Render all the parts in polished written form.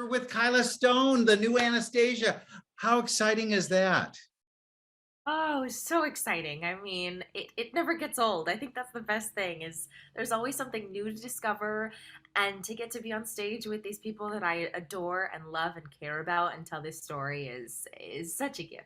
were with Kyla Stone, the new Anastasia. How exciting is that? Oh, it's so exciting. I mean, it never gets old. I think that's the best thing is there's always something new to discover and to get to be on stage with these people that I adore and love and care about and tell this story is such a gift.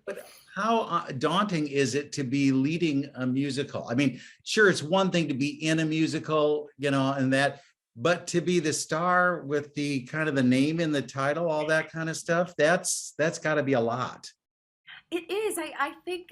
But how daunting is it to be leading a musical? I mean, sure, it's one thing to be in a musical, and that, but to be the star with the kind of the name in the title, all that kind of stuff, that's got to be a lot. It is. I think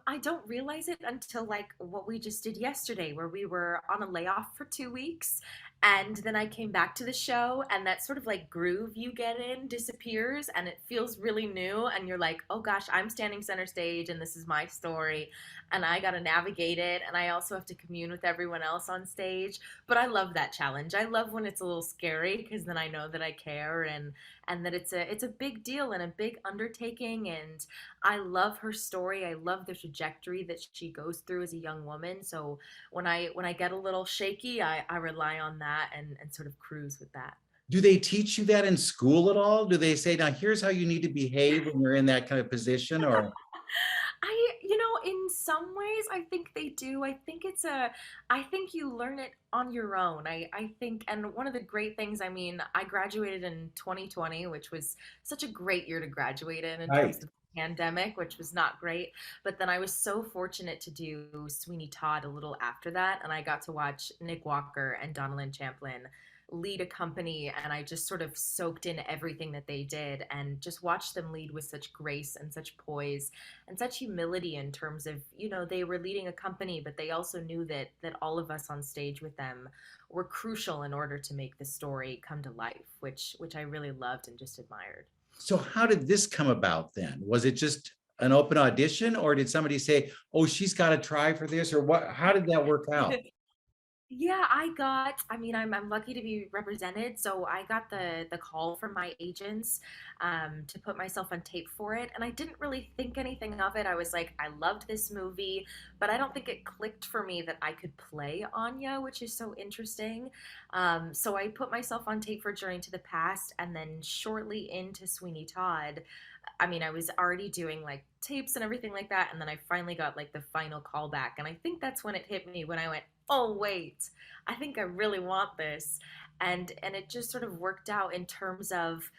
I don't realize it until like what we just did yesterday, where we were on a layoff for 2 weeks, and then I came back to the show, and that sort of like groove you get in disappears, and it feels really new, and you're like, oh gosh, I'm standing center stage, and this is my story, and I got to navigate it, and I also have to commune with everyone else on stage. But I love that challenge. I love when it's a little scary because then I know that I care and that it's a big deal and a big undertaking and I love her story. I love the trajectory that she goes through as a young woman. So when I get a little shaky, I rely on that and sort of cruise with that. Do they teach you that in school at all? Do they say, now here's how you need to behave when you're in that kind of position? Or In some ways, I think they do. I think you learn it on your own. I think, and one of the great things, I mean, I graduated in 2020, which was such a great year to graduate in right. terms of the pandemic, which was not great. But then I was so fortunate to do Sweeney Todd a little after that, and I got to watch Nick Walker and Donnellan Champlin lead a company and I just sort of soaked in everything that they did and just watched them lead with such grace and such poise and such humility in terms of, they were leading a company, but they also knew that all of us on stage with them were crucial in order to make the story come to life, which I really loved and just admired. So how did this come about then? Was it just an open audition, or did somebody say, oh, she's got to try for this, or what? How did that work out? Yeah, I mean, I'm lucky to be represented. So I got the call from my agents to put myself on tape for it. And I didn't really think anything of it. I was like, I loved this movie, but I don't think it clicked for me that I could play Anya, which is so interesting. So I put myself on tape for Journey to the Past. And then shortly into Sweeney Todd, I mean, I was already doing like tapes and everything like that. And then I finally got like the final callback. And I think that's when it hit me when I went, oh wait, I think I really want this. And it just sort of worked out in terms of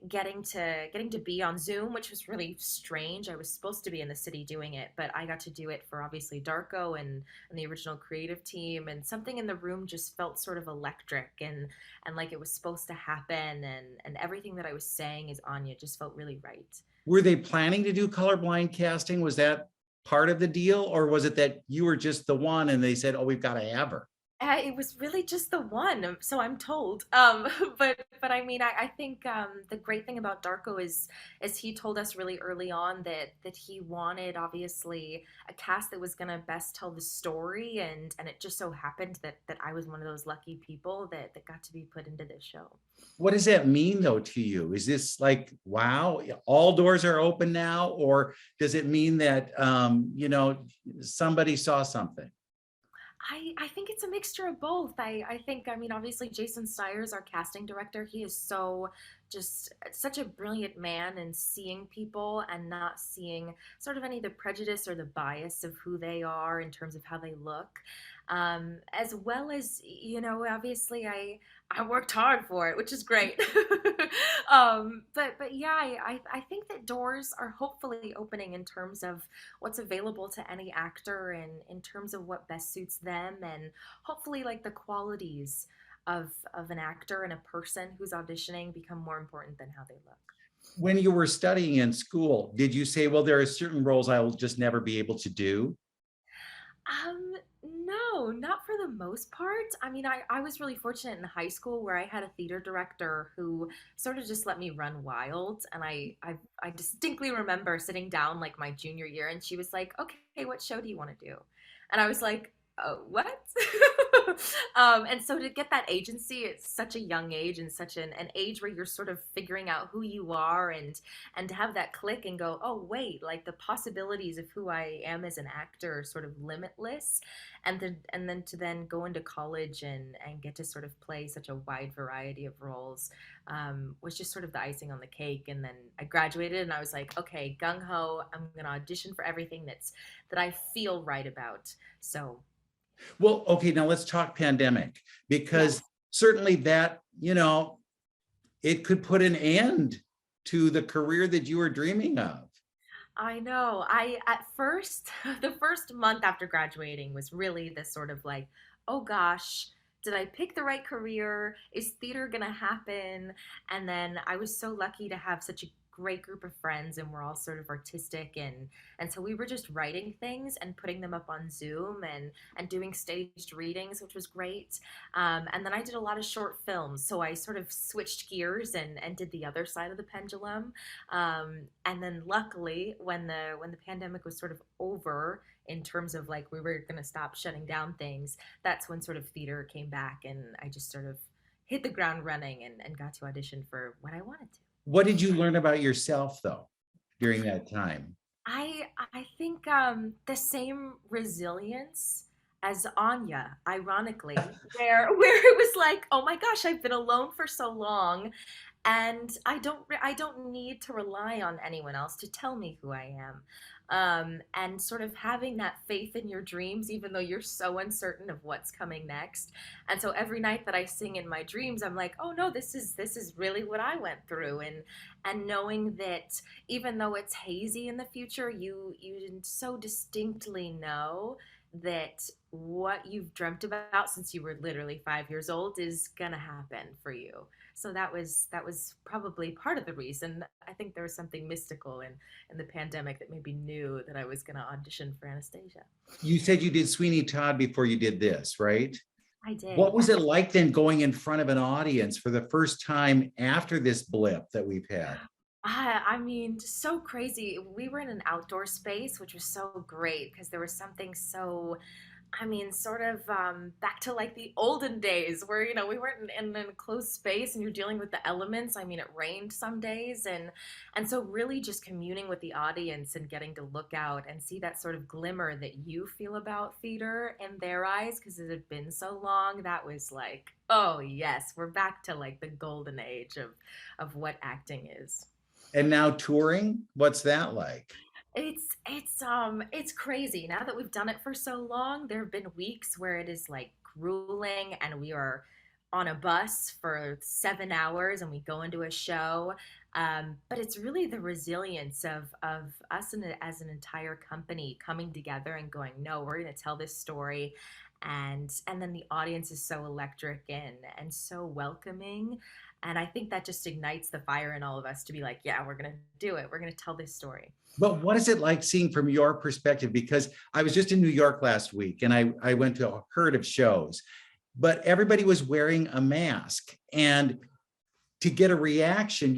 getting to be on Zoom, which was really strange. I was supposed to be in the city doing it, but I got to do it for obviously Darko and the original creative team, and something in the room just felt sort of electric and like it was supposed to happen, and everything that I was saying as Anya just felt really right. Were they planning to do colorblind casting? Was that part of the deal, or was it that you were just the one and they said, oh, we've got to have her? It was really just the one, so I'm told. But I mean, I think the great thing about Darko is he told us really early on that he wanted obviously a cast that was gonna best tell the story, and it just so happened that I was one of those lucky people that got to be put into this show. What does that mean though to you? Is this like, wow, all doors are open now? Or does it mean that, somebody saw something? I think it's a mixture of both. I think, I mean, obviously, Jason Stiers, our casting director, he is so just such a brilliant man in seeing people and not seeing sort of any of the prejudice or the bias of who they are in terms of how they look. As well as, obviously, I worked hard for it, which is great. But yeah, I think that doors are hopefully opening in terms of what's available to any actor and in terms of what best suits them and hopefully like the qualities of an actor and a person who's auditioning become more important than how they look. When you were studying in school, did you say, well, there are certain roles I will just never be able to do? No, not for the most part. I mean, I was really fortunate in high school where I had a theater director who sort of just let me run wild. And I distinctly remember sitting down like my junior year and she was like, okay, what show do you want to do? And I was like, what? And so to get that agency at such a young age and such an age where you're sort of figuring out who you are and to have that click and go, oh wait, like the possibilities of who I am as an actor are sort of limitless. And then to then go into college and get to sort of play such a wide variety of roles was just sort of the icing on the cake. And then I graduated and I was like, okay, gung ho, I'm gonna audition for everything that I feel right about. So Well, okay, now let's talk pandemic, because yes, certainly that, it could put an end to the career that you were dreaming of. I know. I at first, the first month after graduating was really this sort of like, oh gosh, did I pick the right career? Is theater gonna happen? And then I was so lucky to have such a great group of friends and we're all sort of artistic and so we were just writing things and putting them up on Zoom and doing staged readings, which was great. And then I did a lot of short films, so I sort of switched gears and did the other side of the pendulum. And then luckily, when the pandemic was sort of over, in terms of like we were going to stop shutting down things, that's when sort of theater came back, and I just sort of hit the ground running and got to audition for what I wanted to. What did you learn about yourself though during that time? I think the same resilience as Anya, ironically, where it was like, oh my gosh, I've been alone for so long, and I don't need to rely on anyone else to tell me who I am. And sort of having that faith in your dreams, even though you're so uncertain of what's coming next. And so every night that I sing in my dreams, I'm like, oh no, this is really what I went through, and knowing that even though it's hazy in the future, you so distinctly know that what you've dreamt about since you were literally 5 years old is gonna happen for you. So that was probably part of the reason. I think there was something mystical in the pandemic that maybe knew that I was gonna audition for Anastasia. You said you did Sweeney Todd before you did this, right? I did, What was yes. it like then going in front of an audience for the first time after this blip that we've had? I mean, so crazy. We were in an outdoor space, which was so great because there was something so, I mean, sort of back to like the olden days where, we weren't in an enclosed space and you're dealing with the elements. I mean, it rained some days and so really just communing with the audience and getting to look out and see that sort of glimmer that you feel about theater in their eyes because it had been so long. That was like, oh yes, we're back to like the golden age of what acting is. And now touring, what's that like? It's crazy. Now that we've done it for so long, there have been weeks where it is like grueling and we are on a bus for 7 hours and we go into a show. But it's really the resilience of us as an entire company coming together and going, no, we're going to tell this story. And then the audience is so electric and so welcoming. And I think that just ignites the fire in all of us to be like, yeah, we're going to do it. We're going to tell this story. But what is it like seeing from your perspective? Because I was just in New York last week and I went to a herd of shows, but everybody was wearing a mask. And to get a reaction,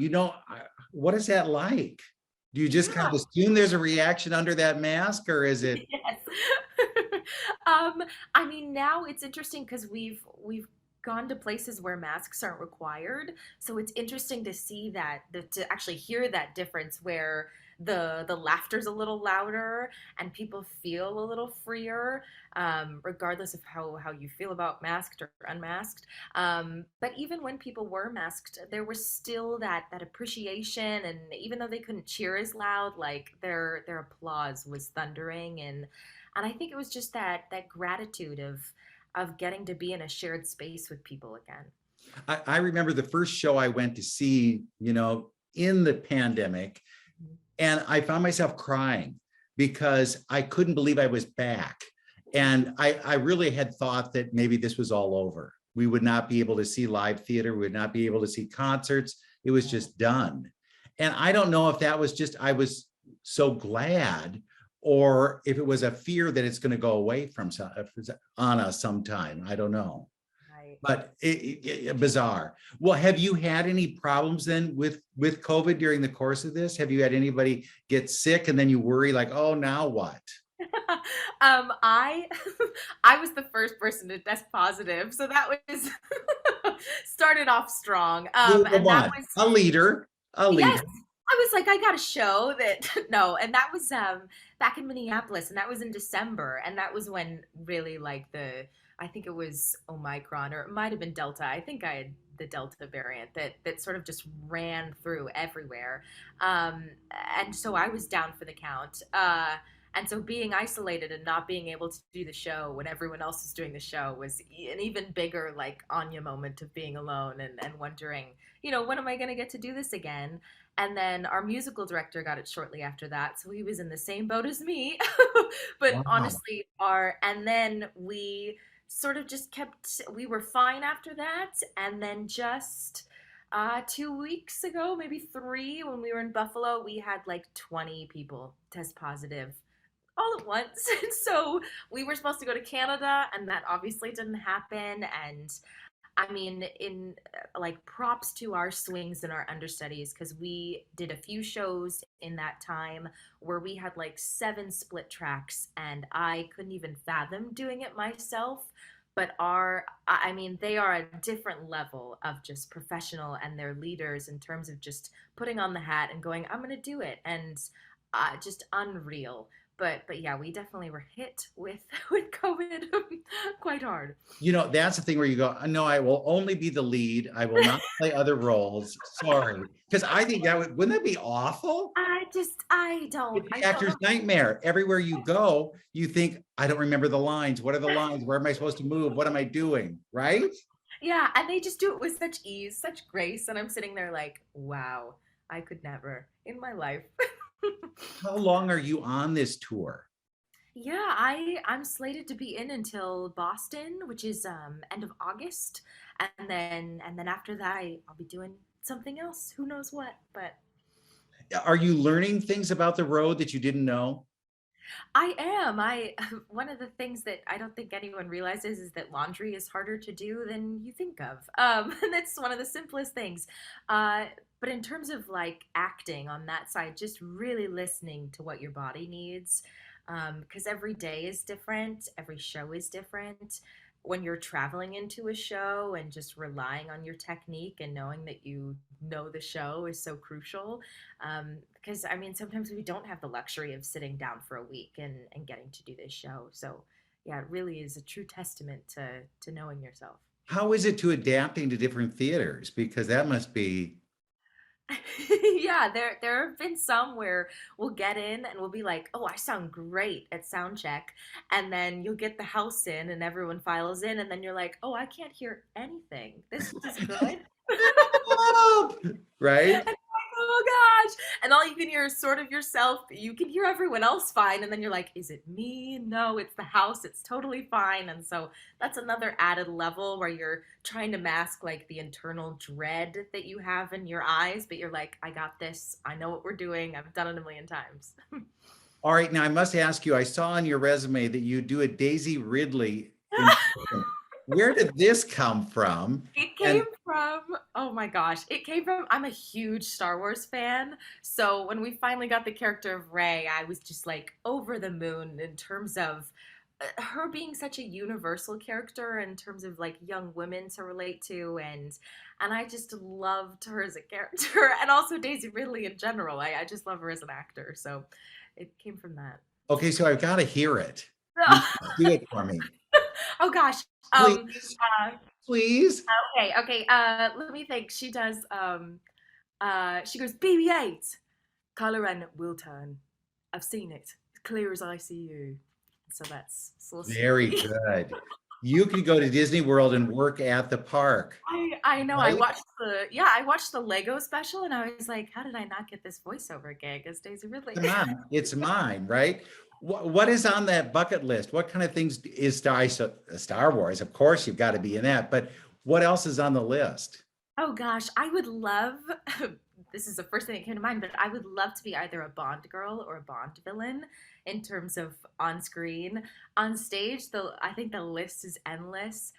what is that like? Do you just kind Yeah. of assume there's a reaction under that mask, or is it? Yes. I mean, now it's interesting because we've gone to places where masks aren't required. So it's interesting to see to actually hear that difference where the laughter's a little louder and people feel a little freer, regardless of how you feel about masked or unmasked. But even when people were masked, there was still that appreciation, and even though they couldn't cheer as loud, like their applause was thundering, and I think it was just that gratitude of getting to be in a shared space with people again. I remember the first show I went to see, in the pandemic, Mhm. and I found myself crying because I couldn't believe I was back. And I really had thought that maybe this was all over. We would not be able to see live theater, we would not be able to see concerts. It was Yeah. just done. And I don't know if that was just, I was so glad, or if it was a fear that it's going to go away on us sometime. I don't know. Right. But bizarre. Well, have you had any problems then with COVID during the course of this? Have you had anybody get sick and then you worry like, oh, now what? I I was the first person to test positive, so that was started off strong. Well, come And that on, was a leader, a yes, leader. I was like, I got to show that no, and that was back in Minneapolis, and that was in December, and that was when really like the I think it was Omicron or it might have been Delta. I think I had the Delta variant that sort of just ran through everywhere, um, and so I was down for the count. And so being isolated and not being able to do the show when everyone else was doing the show was an even bigger like Anya moment of being alone and wondering, when am I going to get to do this again? And then our musical director got it shortly after that. So he was in the same boat as me. But Wow. honestly, and then we sort of just we were fine after that. And then just 2 weeks ago, maybe three, when we were in Buffalo, we had like 20 people test positive all at once. And so we were supposed to go to Canada, and that obviously didn't happen. And I mean, in like props to our swings and our understudies because we did a few shows in that time where we had like seven split tracks, and I couldn't even fathom doing it myself. But I mean, they are a different level of just professional, and they're leaders in terms of just putting on the hat and going, I'm going to do it. And just unreal. But yeah, we definitely were hit with with COVID quite hard. That's the thing where you go, no, I will only be the lead. I will not play other roles. Sorry. Because I think wouldn't that be awful? I It's the don't actor's know. nightmare. Everywhere you go, you think, I don't remember the lines. What are the lines? Where am I supposed to move? What am I doing? Right? Yeah, and they just do it with such ease, such grace, and I'm sitting there like, wow, I could never in my life. How long are you on this tour? Yeah, I'm slated to be in until Boston, which is end of August, and then after that I'll be doing something else. Who knows what? But Are you learning things about the road that you didn't know? I am. I One of the things that I don't think anyone realizes is that laundry is harder to do than you think of. And that's one of the simplest things. Uh, but in terms of like acting on that side, just really listening to what your body needs, because every day is different, every show is different. When you're traveling into a show and just relying on your technique and knowing that you know the show is so crucial. Because I mean, sometimes we don't have the luxury of sitting down for a week and getting to do this show. So yeah, it really is a true testament to knowing yourself. How is it to adapting to different theaters? Because that must be, Yeah, there have been some where we'll get in and we'll be like, "Oh, I sound great at sound check," and then you'll get the house in and everyone files in, and then you're like, "Oh, I can't hear anything. This is good." help, right? Oh gosh. And all you can hear is sort of yourself. You can hear everyone else fine. And then you're like, is it me? No, it's the house. It's totally fine. And so that's another added level where you're trying to mask like the internal dread that you have in your eyes. But you're like, I got this. I know what we're doing. I've done it a million times. All right, now I must ask you, I saw on your resume that you do a Daisy Ridley impression. Where did this come from? It And came from, oh my gosh, I'm a huge Star Wars fan. So when we finally got the character of Rey, I was just like over the moon in terms of her being such a universal character in terms of like young women to relate to. And I just loved her as a character and also Daisy Ridley in general. I just love her as an actor. So it came from that. okay, so I've got to hear it. You do it for me. Oh gosh. Please, Uh, please. okay. Let me think. She goes, BB-8. Kylo Ren will turn. I've seen it. Clear as I see you. So that's Very Salisbury. good. You could go to Disney World and work at the park, I know. right? I watched the Lego special and I was like, how did I not get this voiceover gig as Daisy Ridley? Come on, it's mine, right? What is on that bucket list? What kind of things is Star Wars? Of course, you've got to be in that, but what else is on the list? Oh gosh, I would love this is the first thing that came to mind, but I would love to be either a Bond girl or a Bond villain in terms of on screen. On stage, I think the list is endless.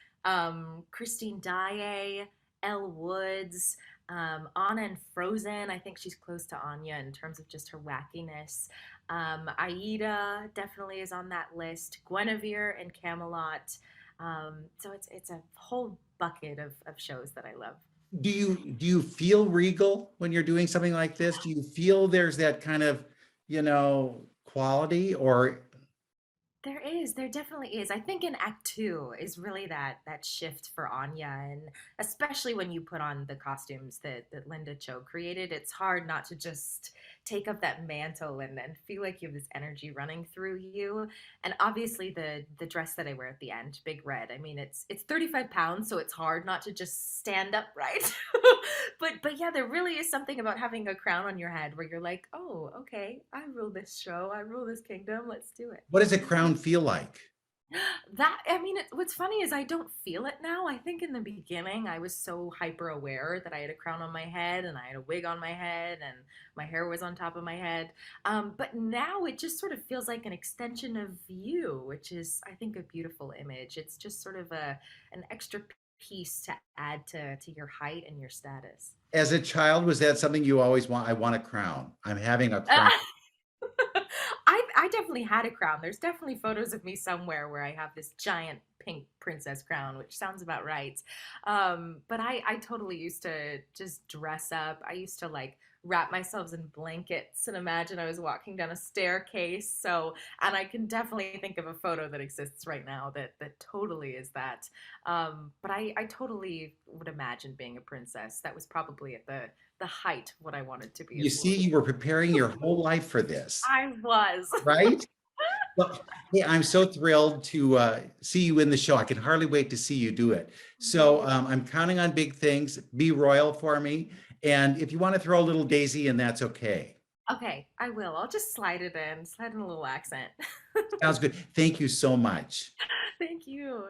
Christine Daae, Elle Woods, Anna and Frozen, I think she's close to Anya in terms of just her wackiness. Aida definitely is on that list. Guinevere and Camelot. So it's a whole bucket of shows that I love. Do you feel regal when you're doing something like this? Do you feel there's that kind of, quality, or There definitely is. I think in Act Two is really that shift for Anya, and especially when you put on the costumes that Linda Cho created, it's hard not to just take up that mantle and feel like you have this energy running through you. And obviously the dress that I wear at the end, big red. I mean, it's 35 pounds, so it's hard not to just stand upright. But yeah, there really is something about having a crown on your head where you're like, oh, okay, I rule this show, I rule this kingdom. Let's do it. what does a crown feel like? That I mean, what's funny is I don't feel it now. I think in the beginning I was so hyper aware that I had a crown on my head and I had a wig on my head and my hair was on top of my head. But now it just sort of feels like an extension of you, which is I think a beautiful image. It's just sort of an extra piece to add to your height and your status. As a child, was that something you always want? I want a crown. I'm having a crown. I definitely had a crown. There's definitely photos of me somewhere where I have this giant pink princess crown, which sounds about right. But I totally used to just dress up. I used to like wrap myself in blankets and imagine I was walking down a staircase. So, and I can definitely think of a photo that exists right now that totally is that. But I totally would imagine being a princess. That was probably at the height what I wanted to be You as a see, little you were preparing your whole life for this, I was. right? Well, hey, I'm so thrilled to see you in the show. I can hardly wait to see you do it. So I'm counting on big things. Be royal for me. And if you want to throw a little Daisy in, that's okay. Okay, I will. I'll just slide in a little accent. Sounds good. Thank you so much. Thank you.